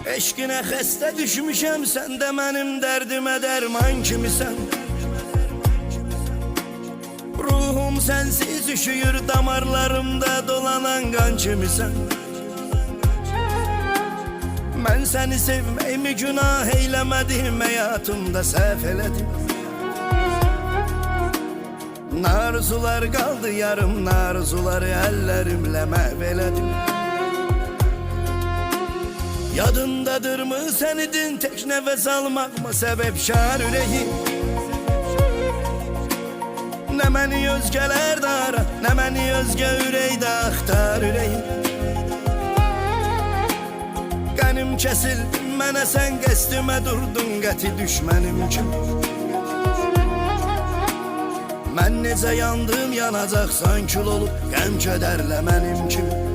Eşqinə xəstə düşmüşəm, sən də mənim dərdimə dərman kimisən. Ruhum sənsiz üşüyür, damarlarımda dolanan qan kimisən. Mən səni sevməyimi günah eyləmədim, həyatımda səhv elədim. Narzular qaldı yarım, narzuları əllərimlə məhv elədim. Yadındadırmı sən idin tək nəfəs almaqmı səbəbkar ürəyim? Nə məni özgələr də ara, nə məni özgə ürəkdə axtar ürəyim. Qənim kəsildi mənə, sən qəsdimə durdun qəti düşmənim kimi. Mən necə yandım yanacaqsan kül olub, qəm kədərlə mənim kimi.